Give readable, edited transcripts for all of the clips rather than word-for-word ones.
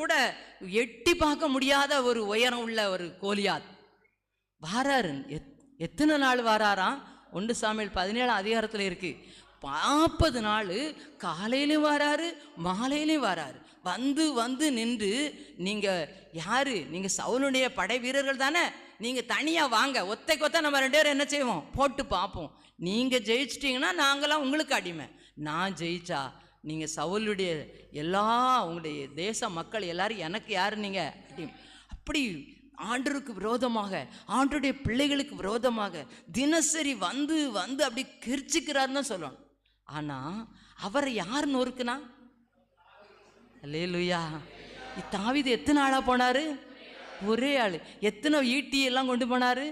கூட எட்டி பார்க்க முடியாத ஒரு உயரம் உள்ள ஒரு கோலியாத் வாராரு. எத்தனை நாள் வாராராம்? 1 சாமுவேல் 17 அதிகாரத்தில் இருக்கு. 40 நாள் காலையிலையும் வராரு, மாலையிலையும் வராரு. வந்து வந்து நின்று, நீங்கள் யாரு? நீங்கள் சவுலுடைய படை வீரர்கள் தானே, நீங்கள் தனியாக வாங்க, ஒத்தைக்கு ஒத்த நம்ம 2 பேரும் என்ன செய்வோம், போட்டு பார்ப்போம். நீங்கள் ஜெயிச்சிட்டிங்கன்னா நாங்களாம் உங்களுக்கு அடிமை, நான் ஜெயிச்சா நீங்கள் சவுலுடைய எல்லா உங்களுடைய தேச மக்கள் எல்லாரும் எனக்கு யார் நீங்கள் அடிமை. அப்படி ஆண்டவருக்கு விரோதமாக, ஆண்டருடைய பிள்ளைகளுக்கு விரோதமாக தினசரி வந்து வந்து அப்படி கிரிச்சிக்கிறாருன்னு சொல்லணும். ஆனால் அவரை யார் நொறுக்குனா? அல்லேலூயா. தாவீது எத்தனை ஆளாக போனார்? ஒரே ஆள். எத்தனை ஈட்டியெல்லாம் கொண்டு போனார்?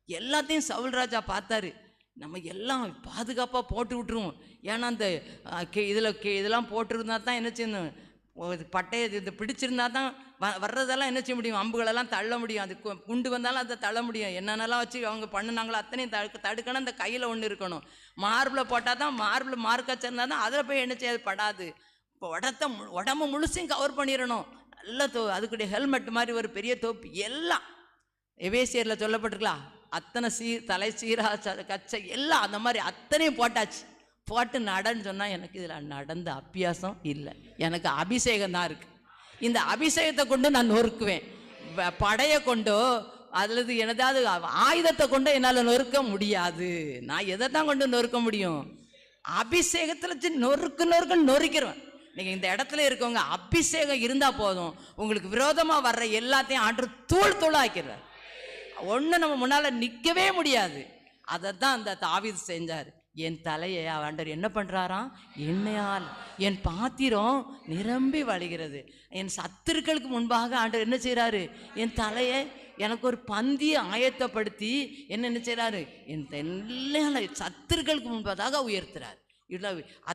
எல்லாத்தையும் சவுல் ராஜா பார்த்தாரு. நம்ம எல்லாம் பாதுகாப்பாக போட்டு விட்டுருவோம். ஏன்னா அந்த இதெல்லாம் போட்டிருந்தா தான் என்ன செய்யணும், பட்டையை இது பிடிச்சிருந்தா தான் வர்றதெல்லாம் என்ன செய்ய முடியும், அம்புகளெல்லாம் தள்ள முடியும். அது குண்டு வந்தாலும் அதை தள்ள முடியும். என்னென்னலாம் வச்சு அவங்க பண்ணினாங்களோ அத்தனையும் தடுக்கணும். அந்த கையில் ஒன்று இருக்கணும். மார்பில் போட்டால் தான், மார்பில் மார்க்காச்சிருந்தா தான் அதில் போய் என்ன செய்யாது, படாது. இப்போ உடம்பு முழுசையும் கவர் பண்ணிடணும். நல்ல அதுக்குடைய ஹெல்மெட் மாதிரி ஒரு பெரிய தோப்பு எல்லாம் எபேசியரில் சொல்லப்பட்டிருக்கலாம். அத்தனை தலை சீரா கச்சை எல்லாம் அந்த மாதிரி அத்தனையும் போட்டாச்சு. போட்டு நடன்னு சொன்னால் எனக்கு இதில் நடந்த அபியாசம் இல்லை, எனக்கு அபிஷேகம் தான் இருக்குது. இந்த அபிஷேகத்தை கொண்டு நான் நொறுக்குவேன். படையை கொண்டோ அல்லது எனதாவது ஆயுதத்தை கொண்டோ என்னால் நொறுக்க முடியாது. நான் எதை தான் கொண்டு நொறுக்க முடியும்? அபிஷேகத்தில் நொறுக்கிறேன். நீங்கள் இந்த இடத்துல இருக்கவங்க அபிஷேகம் இருந்தால் போதும், உங்களுக்கு விரோதமாக வர்ற எல்லாத்தையும் ஆண்டு தூள் ஆக்கிறார். ஒன்றும் நம்ம முன்னால் நிற்கவே முடியாது. அதை தான் அந்த தாவீது செஞ்சார். என் தலையை ஆண்டவர் என்ன பண்ணுறாராம்? எண்ணெயால் என் பாத்திரம் நிரம்பி வழிகிறது. என் சத்துருக்களுக்கு முன்பாக ஆண்டவர் என்ன செய்கிறாரு? என் தலையை எனக்கு ஒரு பந்தியை ஆயத்தப்படுத்தி என்ன செய்கிறாரு? என் எல்லா சத்துருக்களுக்கு முன்பதாக உயர்த்துறார். இல்லை